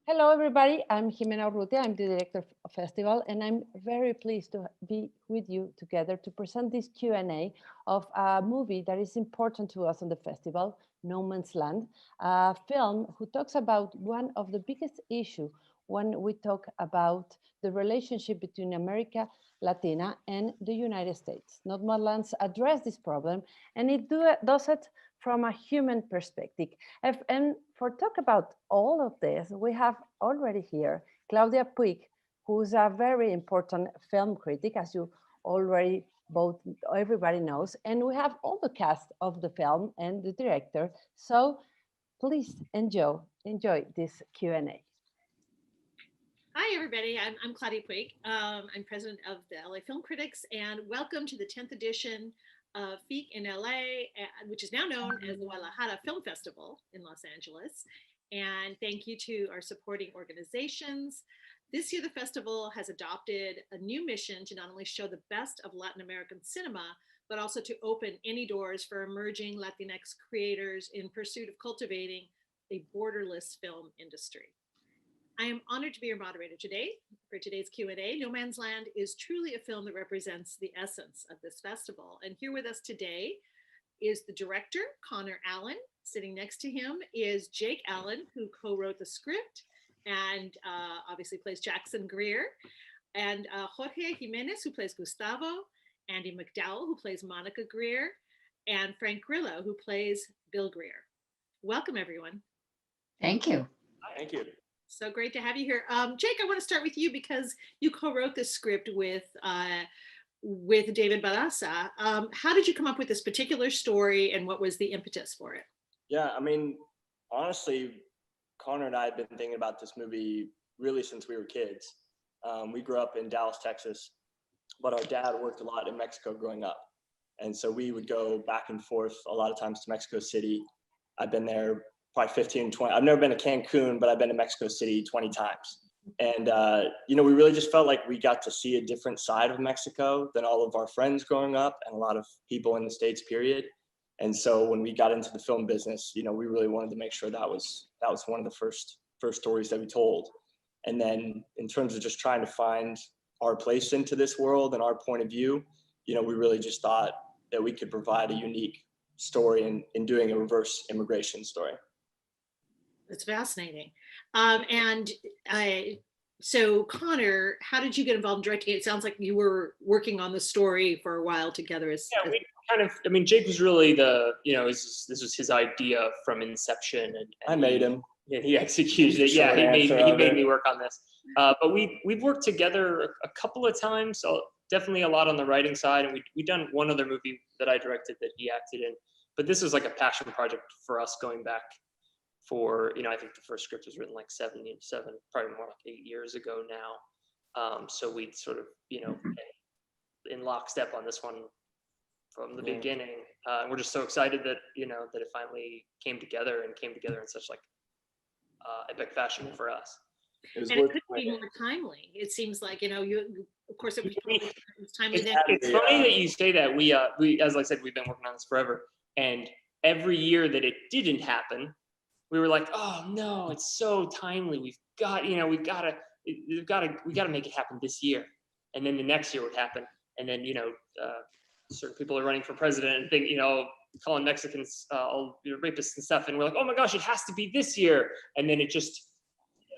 Hello, everybody. I'm Jimena Urrutia. I'm the director of festival, and I'm very pleased to be with you together to present this Q&A of a movie that is important to us on the festival, No Man's Land, a film who talks about one of the biggest issue when we talk about the relationship between America Latina and the United States. No Man's Land address this problem, and it does it from a human perspective. And for talk about all of this, we have already here Claudia Puig, who's a very important film critic, as you already both everybody knows. And we have all the cast of the film and the director. So please enjoy this Q&A. Hi, everybody. I'm Claudia Puig. I'm president of the LA Film Critics, and welcome to the 10th edition of FIC in LA, which is now known as the Guadalajara Film Festival in Los Angeles. And thank you to our supporting organizations. This year, the festival has adopted a new mission to not only show the best of Latin American cinema, but also to open any doors for emerging Latinx creators in pursuit of cultivating a borderless film industry. I am honored to be your moderator today for today's Q&A. No Man's Land is truly a film that represents the essence of this festival. And here with us today is the director, Conor Allyn. Sitting next to him is Jake Allyn, who co-wrote the script and obviously plays Jackson Greer, and Jorge Jiménez, who plays Gustavo, Andie MacDowell, who plays Monica Greer, and Frank Grillo, who plays Bill Greer. Welcome, everyone. Thank you. Thank you. So great to have you here. Jake, I want to start with you because you co-wrote this script with David Barraza. How did you come up with this particular story, and what was the impetus for it? Yeah, I mean, honestly, Conor and I had been thinking about this movie really since we were kids. We grew up in Dallas, Texas, but our dad worked a lot in Mexico growing up. And so we would go back and forth a lot of times to Mexico City. I've been there probably 15, 20. I've never been to Cancun, but I've been to Mexico City 20 times. And, we really just felt like we got to see a different side of Mexico than all of our friends growing up and a lot of people in the States, period. And so when we got into the film business, we really wanted to make sure that was one of the first stories that we told. And then in terms of just trying to find our place into this world and our point of view, we really just thought that we could provide a unique story in doing a reverse immigration story. That's fascinating. So Conor, how did you get involved in directing? It sounds like you were working on the story for a while together. Jake was really this was his idea from inception, and I made him. Yeah, he executed it. Yeah, he made me work on this. But we've worked together a couple of times, so definitely a lot on the writing side, and we done one other movie that I directed that he acted in. But this was like a passion project for us going back for, I think the first script was written like 7, probably more like 8 years ago now. So we'd sort of, in lockstep on this one from the beginning. And we're just so excited that, that it finally came together in such like epic fashion for us. It couldn't be more timely. It seems like, you of course, it was timely then. It's funny that you say that. We, as I said, we've been working on this forever. And every year that it didn't happen, we were like, oh no, it's so timely. We've got to make it happen this year. And then the next year would happen. And then, certain people are running for president and think, calling Mexicans all rapists and stuff. And we're like, oh my gosh, it has to be this year. And then it just,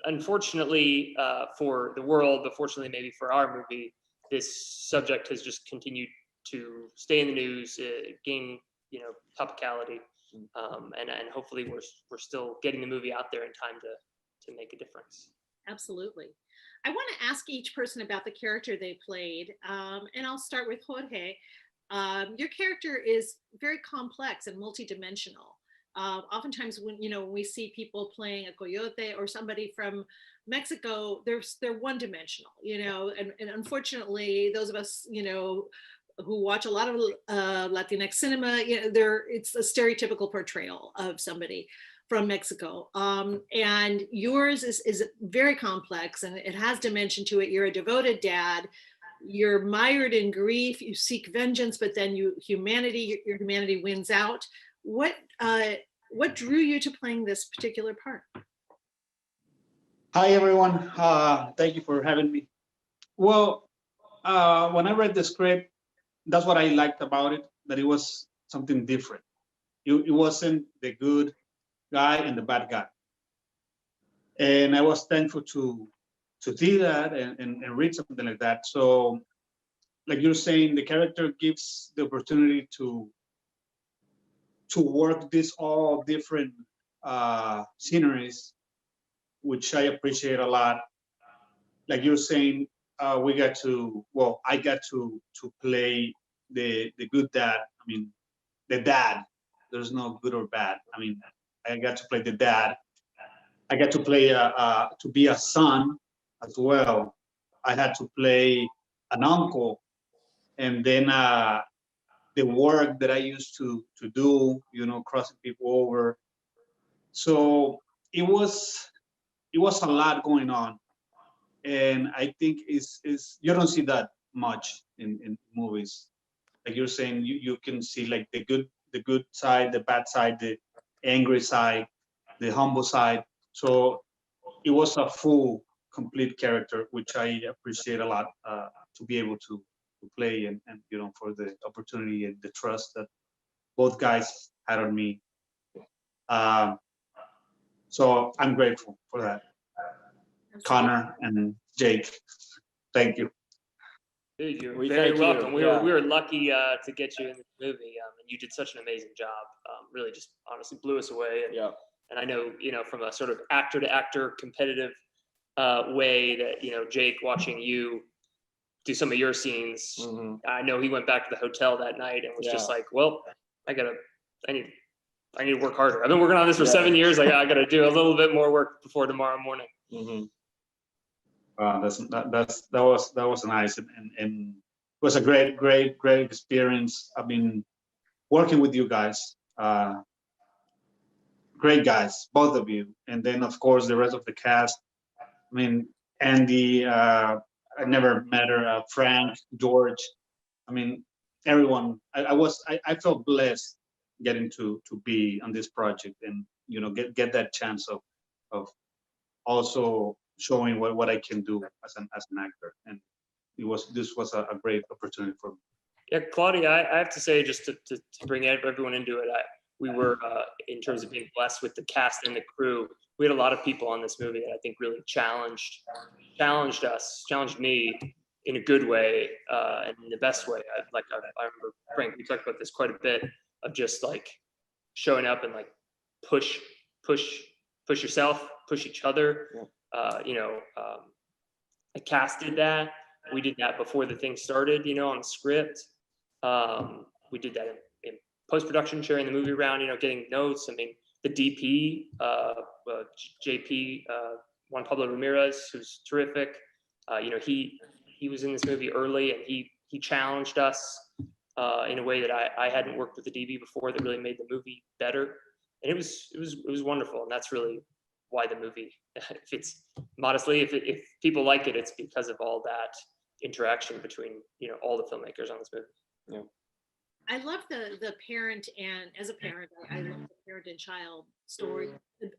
unfortunately for the world, but fortunately maybe for our movie, this subject has just continued to stay in the news, gain, topicality. And hopefully we're still getting the movie out there in time to make a difference. Absolutely. I want to ask each person about the character they played, and I'll start with Jorge. Your character is very complex and multidimensional. Oftentimes when we see people playing a coyote or somebody from Mexico, they're one-dimensional, and unfortunately those of us who watch a lot of Latinx cinema, it's a stereotypical portrayal of somebody from Mexico. And yours is very complex, and it has dimension to it. You're a devoted dad. You're mired in grief. You seek vengeance, but then your humanity wins out. What drew you to playing this particular part? Hi, everyone. Thank you for having me. Well, when I read the script, that's what I liked about it, that it was something different. It wasn't the good guy and the bad guy. And I was thankful to see that and read something like that. So, like you're saying, the character gives the opportunity to work these all different sceneries, which I appreciate a lot. Like you're saying, we got to, well, I got to play the good dad. I mean, the dad. There's no good or bad. I mean, I got to play the dad. I got to play to be a son as well. I had to play an uncle, and then the work that I used to do, crossing people over. So it was a lot going on, and I think is you don't see that much in movies. Like you're saying, you can see like the good side, the bad side, the angry side, the humble side. So it was a full, complete character, which I appreciate a lot to be able to play and for the opportunity and the trust that both guys had on me. Um, so I'm grateful for that, Connor and Jake. Thank you. Dude, you're We very thank you, welcome. We yeah. were lucky to get you in this movie, and you did such an amazing job. Really, just honestly blew us away. Yeah. And I know, from a sort of actor to actor competitive way that, Jake, watching you do some of your scenes, I know he went back to the hotel that night and was just Yeah. like, well, I need to work harder. I've been working on this for Yeah. 7 years. I got to do a little bit more work before tomorrow morning. That was nice, and it was a great experience. I mean, working with you guys, great guys, both of you, and then of course the rest of the cast. I mean, Andie, I never met her. Frank, George. I mean, everyone. I felt blessed getting to be on this project and get that chance of also showing what I can do as an actor. And this was a great opportunity for me. Yeah, Claudia, I have to say, just to bring everyone into it, we were, in terms of being blessed with the cast and the crew, we had a lot of people on this movie that I think really challenged me in a good way, and in the best way. I remember, Frank, we talked about this quite a bit, of just like showing up and like push yourself, push each other. The cast did that. We did that before the thing started, on the script. We did that in post-production, sharing the movie around, getting notes. I mean, the DP, JP, Juan Pablo Ramirez, who's terrific. He was in this movie early, and he challenged us in a way that I hadn't worked with the DB before, that really made the movie better. And it was wonderful. And that's really why the movie, if people like it, it's because of all that interaction between, all the filmmakers on this movie. Yeah. I love the parent, and as a parent, I love the parent and child story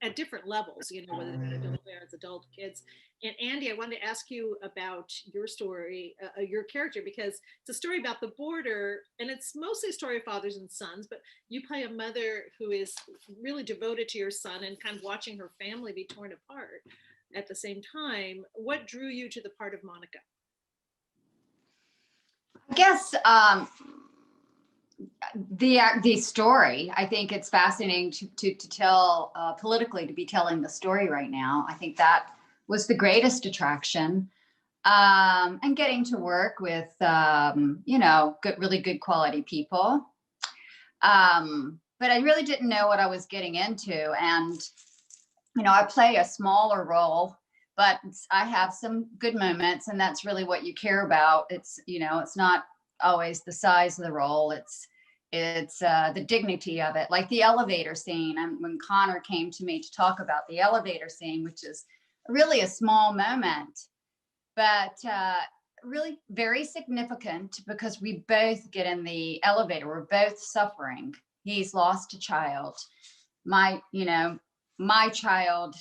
at different levels, whether they're adult parents, adult kids. And Andie, I wanted to ask you about your story, your character, because it's a story about the border, and it's mostly a story of fathers and sons, but you play a mother who is really devoted to your son and kind of watching her family be torn apart at the same time. What drew you to the part of Monica? I guess the story, I think it's fascinating to tell politically, to be telling the story right now. I think that was the greatest attraction, and getting to work with really good quality people. But I really didn't know what I was getting into, and I play a smaller role, but I have some good moments, and that's really what you care about. It's it's not always the size of the role. It's the dignity of it, like the elevator scene. And when Conor came to me to talk about the elevator scene, which is really a small moment, but really very significant, because we both get in the elevator. We're both suffering. He's lost a child. My child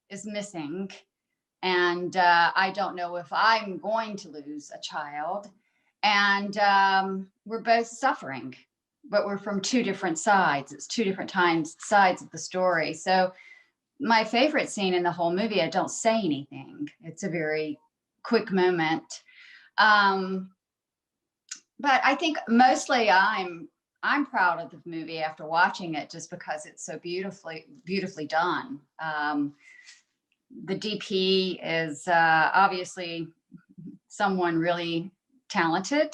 is missing. And I don't know if I'm going to lose a child. And we're both suffering, but we're from two different sides. It's two different sides of the story. So my favorite scene in the whole movie, I don't say anything. It's a very quick moment. But I think mostly I'm proud of the movie after watching it, just because it's so beautifully done. The DP is obviously someone really talented,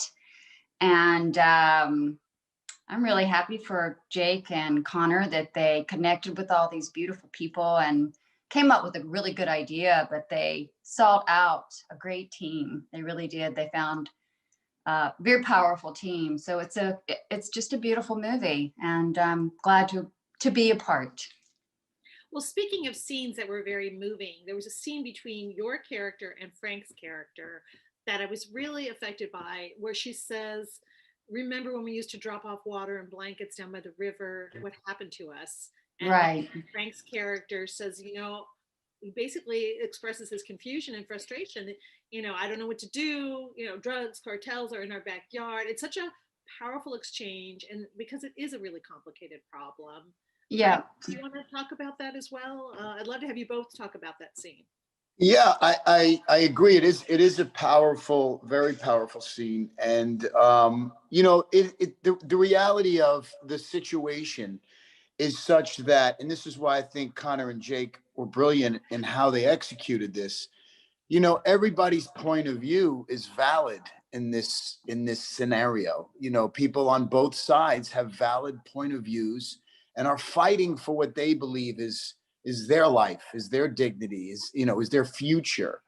and I'm really happy for Jake and Conor that they connected with all these beautiful people and came up with a really good idea, but they sought out a great team. They really did. They found a very powerful team. So it's just a beautiful movie, and I'm glad to be a part. Well, speaking of scenes that were very moving, there was a scene between your character and Frank's character that I was really affected by, where she says, remember when we used to drop off water and blankets down by the river, what happened to us? And Right. Frank's character says, he basically expresses his confusion and frustration. I don't know what to do. Drugs, cartels are in our backyard. It's such a powerful exchange, and because it is a really complicated problem. Yeah. Do you want to talk about that as well? I'd love to have you both talk about that scene. Yeah, I agree. It is a powerful, very powerful scene, and the reality of the situation is such that, and this is why I think Conor and Jake were brilliant in how they executed this. Everybody's point of view is valid in this scenario. People on both sides have valid point of views and are fighting for what they believe is their life, is their dignity, is their future.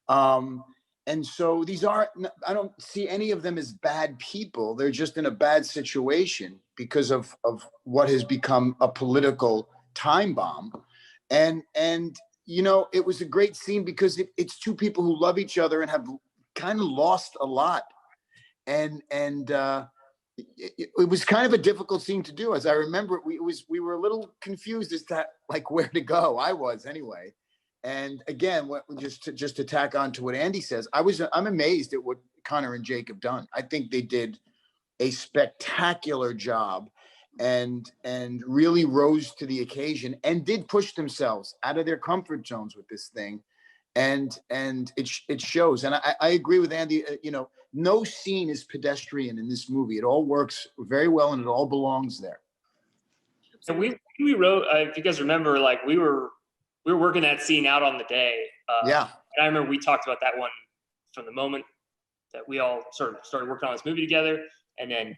And so I don't see any of them as bad people. They're just in a bad situation because of what has become a political time bomb. And it was a great scene because it's two people who love each other and have kind of lost a lot. And it was kind of a difficult scene to do. As I remember it, we were a little confused as to where to go. I was anyway. And again, just to tack on to what Andie says, I'm amazed at what Conor and Jake have done. I think they did a spectacular job and really rose to the occasion and did push themselves out of their comfort zones with this thing. And it shows. And I agree with Andie, no scene is pedestrian in this movie. It all works very well and it all belongs there. And we wrote, if you guys remember, we were working that scene out on the day. Yeah. And I remember we talked about that one from the moment that we all sort of started working on this movie together. And then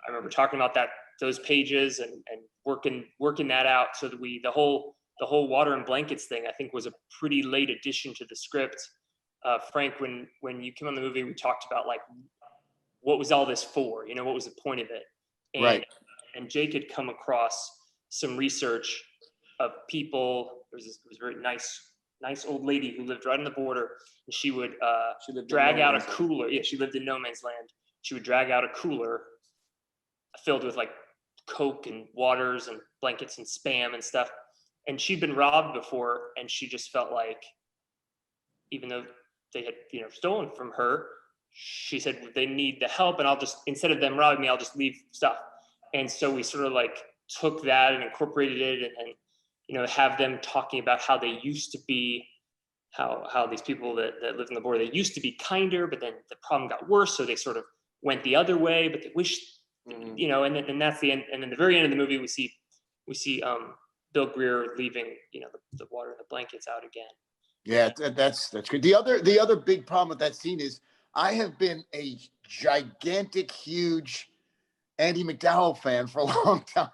I remember talking about those pages and working that out so that the whole water and blankets thing, I think, was a pretty late addition to the script. Frank, when you came on the movie, we talked about what was all this for? What was the point of it? And, right. And Jake had come across some research of people. There was a very nice old lady who lived right on the border, and she would drag out a cooler. Yeah, she lived in no man's land. She would drag out a cooler filled with Coke and waters and blankets and Spam and stuff. And she'd been robbed before, and she just felt like, even though they had stolen from her, she said they need the help, and instead of them robbing me, I'll just leave stuff. And so we sort of took that and incorporated it, and have them talking about how they used to be, how these people that live on the border, they used to be kinder, but then the problem got worse, so they sort of went the other way, but they wished, and that's the end. And then the very end of the movie, we see Bill Greer leaving, the water and the blankets out again. Yeah, that's good. The other big problem with that scene is I have been a gigantic, huge Andie MacDowell fan for a long time,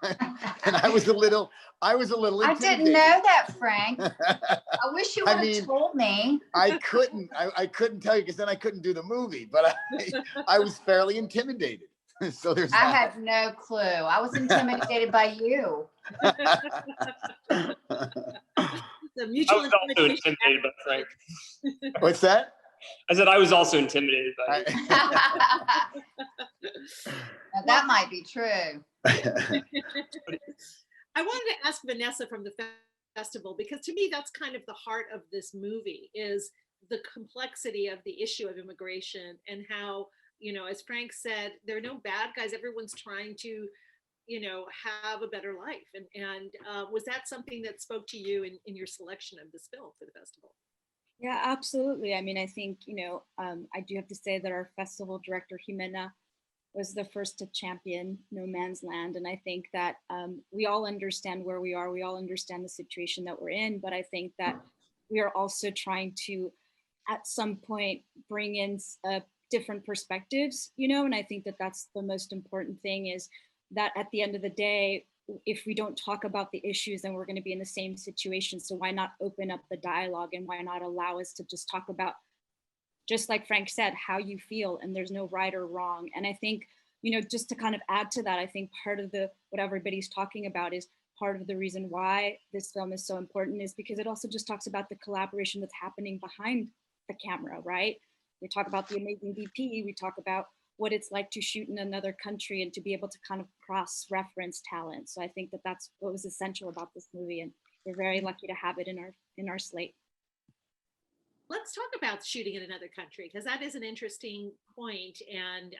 and I was a little intimidated. I didn't know that, Frank. I wish you would have told me. I couldn't tell you because then I couldn't do the movie, but I was fairly intimidated. So there's I had no clue. I was intimidated by you. The mutual I was also intimidated by Frank. What's that? I said I was also intimidated by you. Now, that might be true. I wanted to ask Vanessa from the festival, because to me that's kind of the heart of this movie, is the complexity of the issue of immigration, and how, you know, as Frank said, there are no bad guys. Everyone's trying to, you know, have a better life. And was that something that spoke to you in your selection of this film for the festival? Yeah, absolutely. I mean, I think, you know, I do have to say that our festival director, Jiménez, was the first to champion No Man's Land. And I think that we all understand where we are. We all understand the situation that we're in. But I think that we are also trying to, at some point, bring in different perspectives, you know, and I think that that's the most important thing, is that at the end of the day, if we don't talk about the issues, then we're going to be in the same situation. So why not open up the dialogue, and why not allow us to just talk about, just like Frank said, how you feel, and there's no right or wrong. And I think, you know, just to kind of add to that, I think part of what everybody's talking about is part of the reason why this film is so important, is because it also just talks about the collaboration that's happening behind the camera, right? We talk about the amazing DP, we talk about what it's like to shoot in another country and to be able to kind of cross-reference talent. So I think that that's what was essential about this movie, and we're very lucky to have it in our slate. Let's talk about shooting in another country, because that is an interesting point. And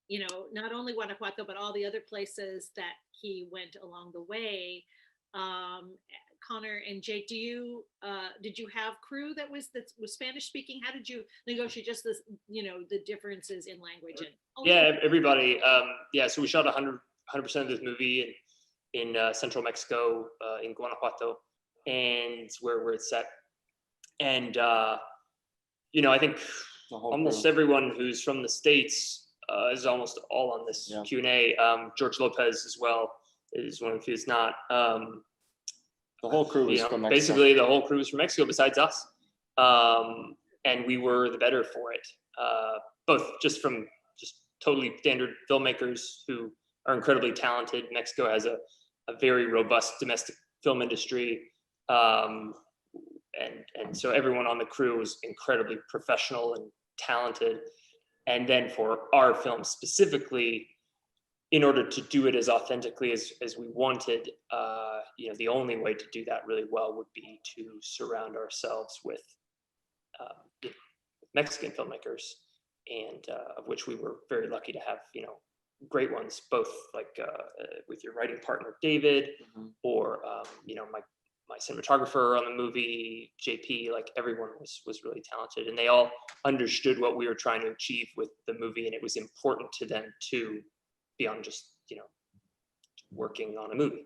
you know, not only Guanajuato, but all the other places that he went along the way. Conor and Jake, did you have crew that was Spanish speaking? How did you negotiate just this, you know, the differences in language? And yeah, everybody. Yeah, so we shot 100% of this movie in central Mexico, in Guanajuato, and where it's set. And you know, I think almost everyone who's from the States is almost all on this Q&A. George Lopez as well is one of who's not. The whole crew was from Mexico. Basically, the whole crew was from Mexico besides us. And we were the better for it. Both just totally standard filmmakers who are incredibly talented. Mexico has a very robust domestic film industry. And so everyone on the crew was incredibly professional and talented. And then for our film specifically, in order to do it as authentically as we wanted, you know, the only way to do that really well would be to surround ourselves with Mexican filmmakers, and of which we were very lucky to have, you know, great ones, both like with your writing partner David, or you know, my cinematographer on the movie, JP. Like, everyone was really talented, and they all understood what we were trying to achieve with the movie, and it was important to them too, beyond just, you know, working on a movie.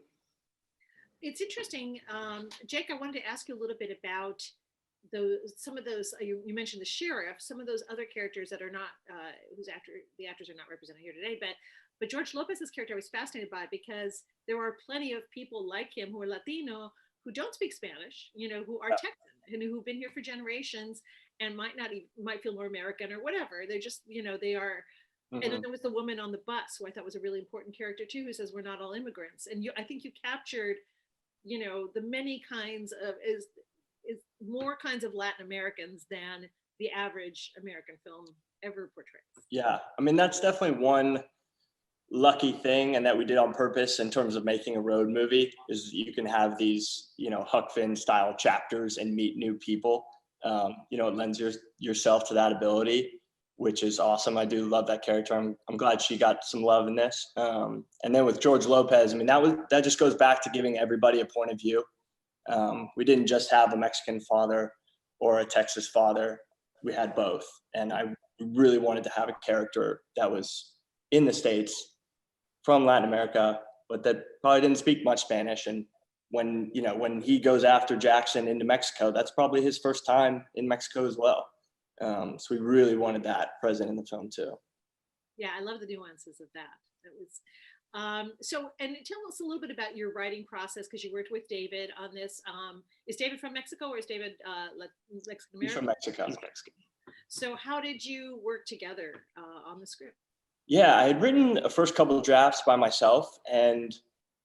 It's interesting, Jake, I wanted to ask you a little bit about some of those, you mentioned the sheriff, some of those other characters that are not, the actors are not represented here today, but George Lopez's character I was fascinated by, because there are plenty of people like him who are Latino, who don't speak Spanish, you know, who are Texan, and who've been here for generations, and might feel more American or whatever. They're just, you know, they are. And then there was the woman on the bus, who I thought was a really important character too, who says we're not all immigrants. And I think you captured, you know, the many kinds of is more kinds of Latin Americans than the average American film ever portrays. Yeah, I mean, that's definitely one lucky thing, and that we did on purpose in terms of making a road movie, is you can have these, you know, Huck Finn style chapters and meet new people. You know, it lends yourself to that ability, which is awesome. I do love that character. I'm glad she got some love in this. And then with George Lopez, I mean, that just goes back to giving everybody a point of view. We didn't just have a Mexican father or a Texas father. We had both. And I really wanted to have a character that was in the States, from Latin America, but that probably didn't speak much Spanish. And when he goes after Jackson into Mexico, that's probably his first time in Mexico as well. So we really wanted that present in the film too. Yeah, I love the nuances of that. That was so. And tell us a little bit about your writing process, because you worked with David on this. Is David from Mexico, or is David Mexican American? He's from Mexico. He's Mexican. So how did you work together on the script? Yeah, I had written a first couple of drafts by myself, and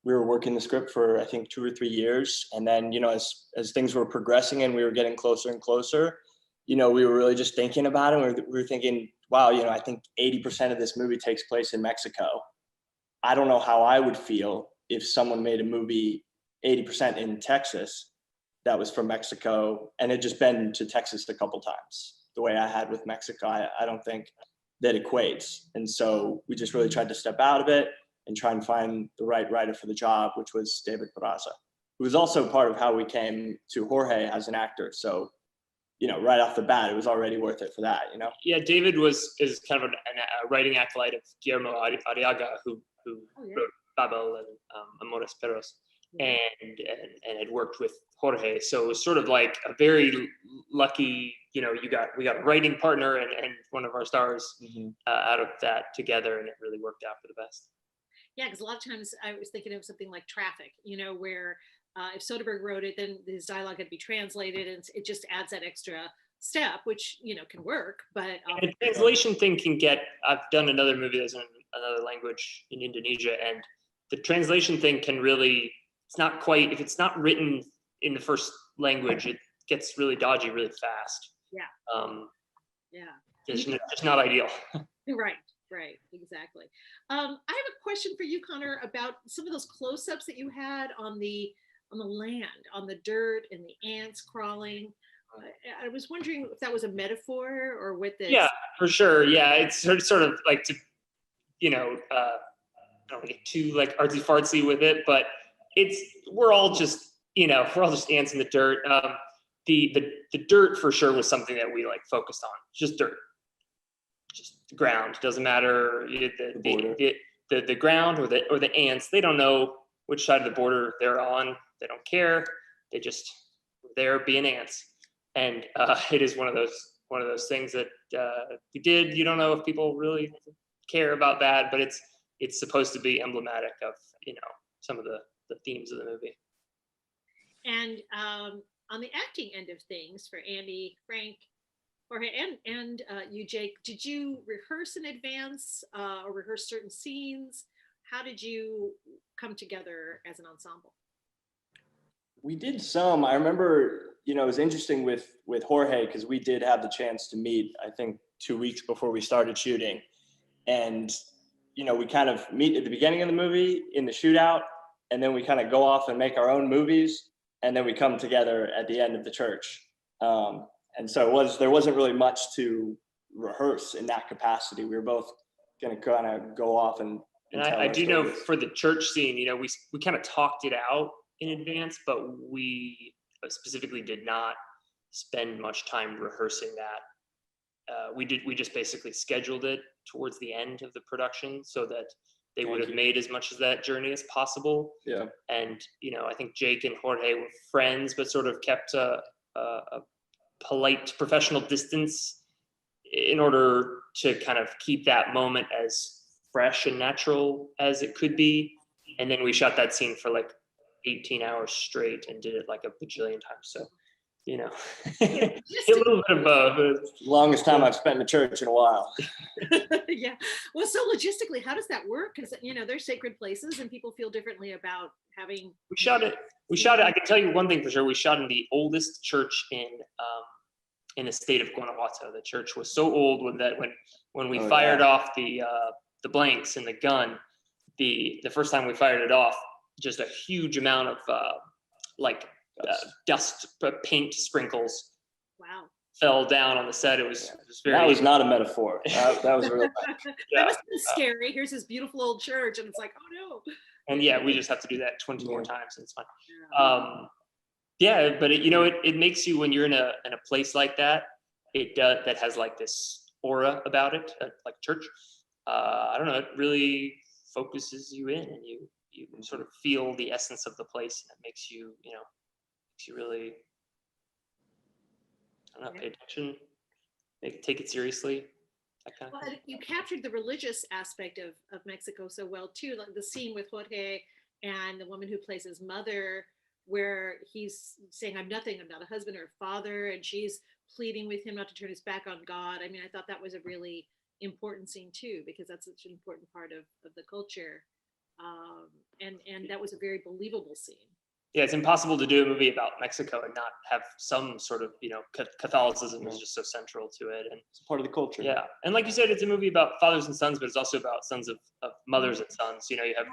we were working the script for, I think, 2 or 3 years. And then, you know, as things were progressing and we were getting closer and closer, you know, we were really just thinking about it. We were thinking, wow, you know, I think 80% of this movie takes place in Mexico. I don't know how I would feel if someone made a movie 80% in Texas that was from Mexico, and had just been to Texas a couple times. The way I had with Mexico, I don't think that equates. And so we just really tried to step out of it and try and find the right writer for the job, which was David Barraza, who was also part of how we came to Jorge as an actor. So, you know, right off the bat, it was already worth it for that, you know? Yeah, David is kind of a writing acolyte of Guillermo Arriaga, who wrote Babel and Amores Perros, and had worked with Jorge. So it was sort of like a very lucky, you know, we got a writing partner and one of our stars out of that together, and it really worked out for the best. Yeah, because a lot of times I was thinking of something like Traffic, you know, where if Soderbergh wrote it, then his dialogue had to be translated, and it just adds that extra step, which, you know, can work. But the translation thing can get. I've done another movie that's in another language in Indonesia, and the translation thing can really. It's not quite. If it's not written in the first language, it gets really dodgy really fast. Yeah. It's just not ideal. Right, exactly. I have a question for you, Conor, about some of those close-ups that you had on the land, on the dirt and the ants crawling. I was wondering if that was a metaphor or what this. Yeah, for sure. Yeah, it's sort of like to, you know, I don't get too like artsy fartsy with it, but we're all just ants in the dirt. The dirt for sure was something that we like focused on. Just dirt. Just the ground, doesn't matter the ground or the ants. They don't know which side of the border they're on. They don't care. They're being ants, and it is one of those things that we did. You don't know if people really care about that, but it's supposed to be emblematic of, you know, some of the themes of the movie. And on the acting end of things, for Andie, Frank, Jorge, and you, Jake, did you rehearse in advance or rehearse certain scenes? How did you come together as an ensemble? We did some. I remember, you know, it was interesting with Jorge because we did have the chance to meet, I think, 2 weeks before we started shooting. And, you know, we kind of meet at the beginning of the movie in the shootout, and then we kind of go off and make our own movies, and then we come together at the end of the church. And so there wasn't really much to rehearse in that capacity. We were both going to kind of go off and I do know for the church scene, you know, we kind of talked it out in advance, but we specifically did not spend much time rehearsing that. We just basically scheduled it towards the end of the production so that they would have made as much of that journey as possible. Yeah. And, you know, I think Jake and Jorge were friends, but sort of kept a polite professional distance in order to kind of keep that moment as fresh and natural as it could be. And then we shot that scene for like 18 hours straight and did it like a bajillion times. So, you know, a little bit of both. Longest time I've spent in a church in a while. Yeah. Well, so logistically, how does that work? Because, you know, they're sacred places and people feel differently about having. We shot it. I can tell you one thing for sure. We shot in the oldest church in the state of Guanajuato. The church was so old when we fired off the blanks in the gun, the first time we fired it off, just a huge amount of dust, paint sprinkles. Wow. Fell down on the set. It was very. That was not a metaphor. That was real. That must have been scary. Here's this beautiful old church, and it's like, oh no. And yeah, we just have to do that 20 more times, and it's fine. Yeah, but it makes you, when you're in a place like that, that has like this aura about it, like church. I don't know. It really focuses you in, and you sort of feel the essence of the place, and it makes you really, I don't know, pay attention, take it seriously. Well, you captured the religious aspect of Mexico so well too, like the scene with Jorge and the woman who plays his mother, where he's saying, I'm nothing, I'm not a husband or a father, and she's pleading with him not to turn his back on God. I mean, I thought that was a really important scene too, because that's such an important part of the culture. And that was a very believable scene. Yeah, it's impossible to do a movie about Mexico and not have some sort of, Catholicism is just so central to it. And it's part of the culture. Yeah. And like you said, it's a movie about fathers and sons, but it's also about sons of mothers and sons. You have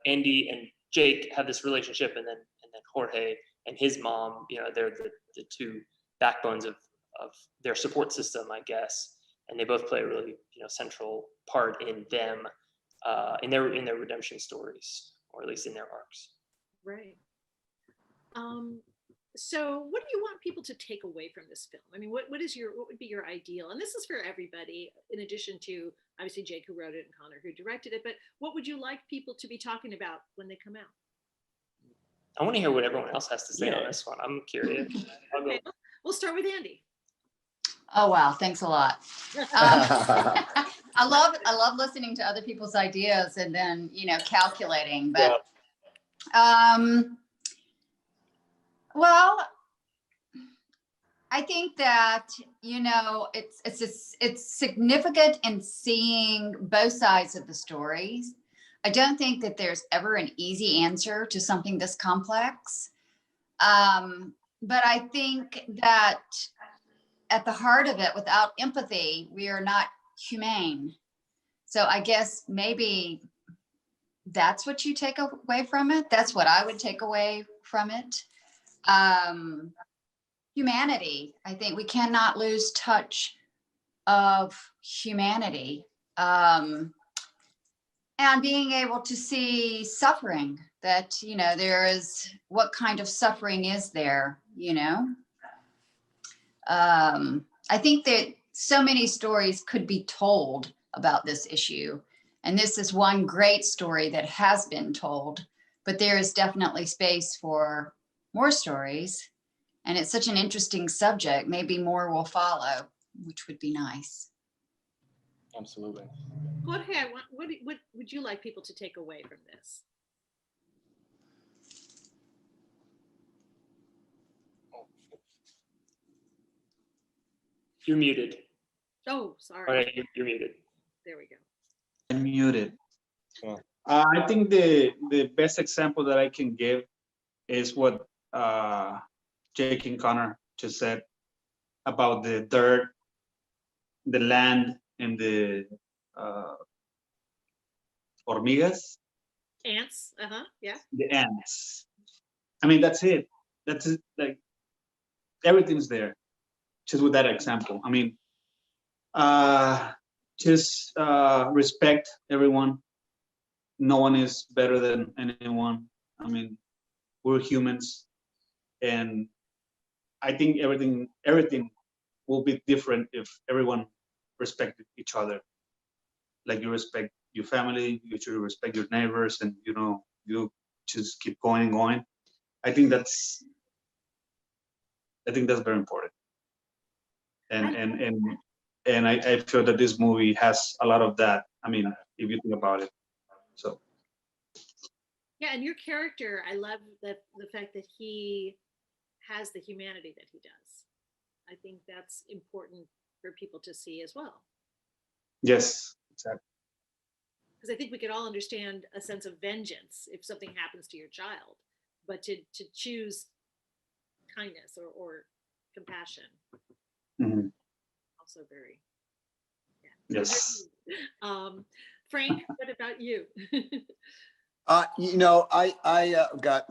Andie and Jake have this relationship, and then then Jorge and his mom, they're the two backbones of their support system, I guess. And they both play a really, central part in them, in their redemption stories, or at least in their arcs. Right. So what do you want people to take away from this film? I mean, what would be your ideal? And this is for everybody, in addition to obviously Jake, who wrote it, and Conor, who directed it, but what would you like people to be talking about when they come out? I want to hear what everyone else has to say on this one. I'm curious. Okay, we'll start with Andie. Oh, wow. Thanks a lot. I love listening to other people's ideas and then, calculating, but, well, I think that, it's significant in seeing both sides of the stories. I don't think that there's ever an easy answer to something this complex. But I think that at the heart of it, without empathy, we are not humane. So I guess maybe that's what you take away from it. That's what I would take away from it. Humanity. I think we cannot lose touch of humanity. And being able to see suffering, that, there is, what kind of suffering is there, I think that so many stories could be told about this issue. And this is one great story that has been told, but there is definitely space for more stories. And it's such an interesting subject. Maybe more will follow, which would be nice. Absolutely. Jorge, what would you like people to take away from this? You're muted. Oh, sorry. Okay, you're muted. There we go. I'm muted. Yeah. I think the best example that I can give is what Jake and Conor just said about the dirt, the land, and the hormigas. Ants. Yeah. The ants. I mean, that's it. That's it. Like, everything's there. Just with that example. I mean, just respect everyone. No one is better than anyone. I mean, we're humans, and I think everything will be different if everyone respected each other. Like, you respect your family, you should respect your neighbors, and you just keep going and going. I think that's very important. And I feel that this movie has a lot of that. I mean, if you think about it. So. Yeah, and your character, I love the fact that he has the humanity that he does. I think that's important for people to see as well. Yes, exactly. Because I think we could all understand a sense of vengeance if something happens to your child, but to choose kindness or compassion. Mm-hmm. Also very, yeah. Yes. Frank, what about you? I got,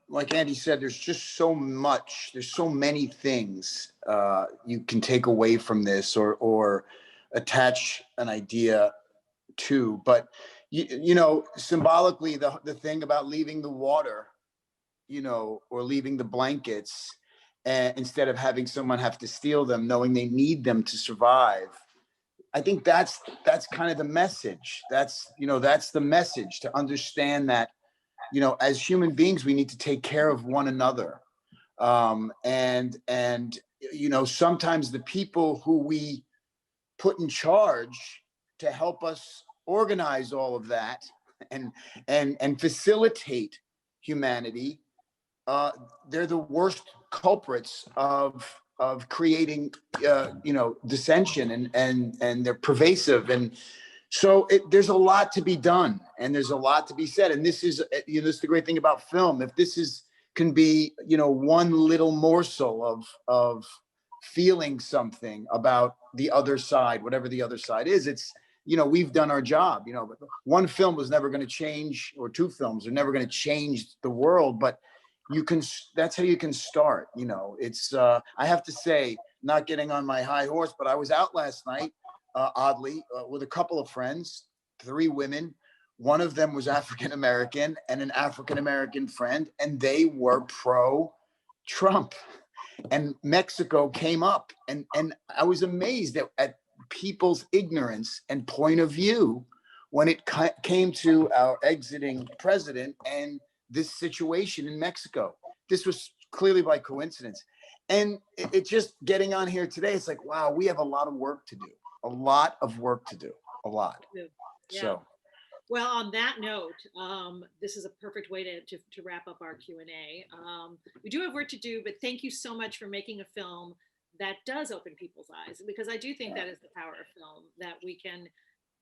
like Andie said, there's just so much, there's so many things you can take away from this or attach an idea to, but symbolically, the thing about leaving the water, or leaving the blankets, and instead of having someone have to steal them, knowing they need them to survive. I think that's kind of the message. That's the message, to understand that, as human beings, we need to take care of one another. And sometimes the people who we put in charge to help us organize all of that and facilitate humanity, they're the worst culprits of creating dissension, and they're pervasive. And so there's a lot to be done, and there's a lot to be said. And this is this is the great thing about film. If this can be one little morsel of feeling something about the other side, whatever the other side is, it's we've done our job. One film was never going to change, or two films are never going to change the world, but that's how you can start. You know, it's, I have to say, not getting on my high horse, but I was out last night, oddly, with a couple of friends, 3 women. One of them was African-American and an African-American friend, and they were pro-Trump. And Mexico came up, and I was amazed at people's ignorance and point of view when it came to our exiting president and this situation in Mexico. This was clearly by coincidence. And it just getting on here today, it's like, wow, we have a lot of work to do, a lot of work to do, a lot. Yeah. So. Well, on that note, this is a perfect way to wrap up our Q&A. We do have work to do, but thank you so much for making a film that does open people's eyes, because I do think that is the power of film, that we can,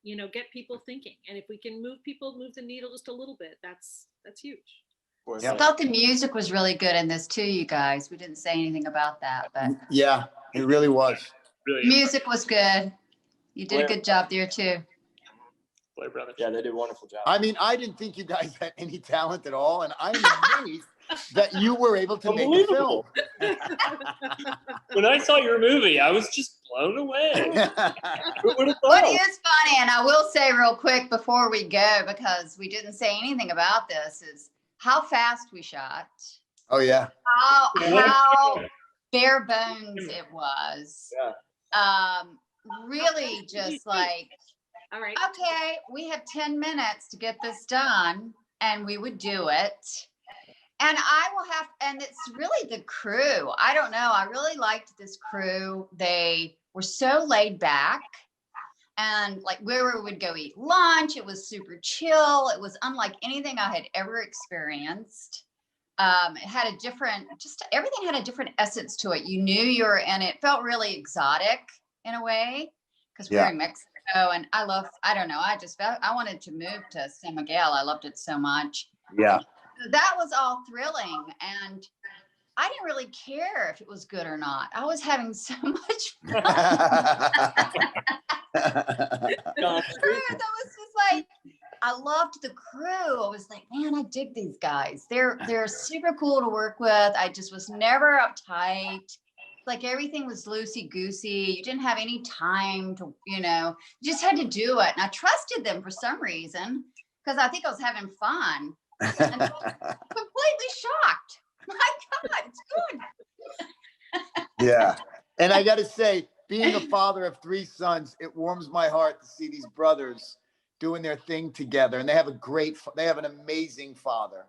you know, get people thinking. And if we can move the needle just a little bit, that's huge. I thought the music was really good in this too, you guys. We didn't say anything about that, but Yeah, it really was. Really music was good. You did a good job there too. Blair Brothers. Yeah, they did a wonderful job. I mean, I didn't think you guys had any talent at all, and I'm amazed that you were able to make a film. When I saw your movie, I was just blown away. What is funny, and I will say real quick before we go, because we didn't say anything about this, is how fast we shot. Oh yeah. How bare bones it was. Yeah. Really just like, all right, okay, we have 10 minutes to get this done, and we would do it. And and it's really the crew. I don't know. I really liked this crew. They were so laid back, and like where we would go eat lunch, it was super chill. It was unlike anything I had ever experienced. It had a different, everything had a different essence to it. You knew you were in it. It felt really exotic in a way, because we're in Mexico, and I don't know. I wanted to move to San Miguel. I loved it so much. Yeah. That was all thrilling, and I didn't really care if it was good or not. I was having so much fun. That was just like, I loved the crew. I was like, man, I dig these guys. They're super cool to work with. I just was never uptight. Like everything was loosey goosey. You didn't have any time to, you just had to do it. And I trusted them for some reason, because I think I was having fun. And I was completely shocked. My God, it's good. Yeah. And I got to say, being a father of 3 sons, it warms my heart to see these brothers doing their thing together. And they have an amazing father.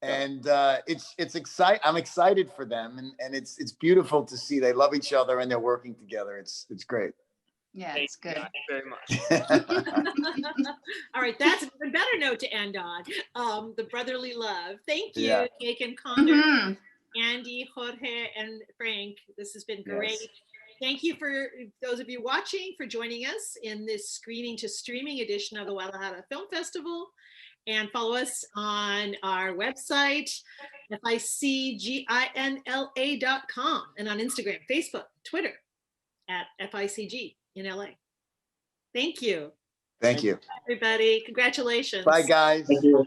And it's exciting. I'm excited for them, and it's beautiful to see they love each other and they're working together. It's great. Yeah, it's good. Thank you very much. All right, that's an even better note to end on. The brotherly love. Thank you, Yeah. Jake and Conor, Andie, Jorge, and Frank. This has been great. Yes. Thank you for those of you watching for joining us in this screening to streaming edition of the Guadalajara Film Festival. And follow us on our website, ficginla.com, and on Instagram, Facebook, Twitter, at FICG in LA. Thank you. Thank you. Everybody. Congratulations. Bye, guys. Thank you.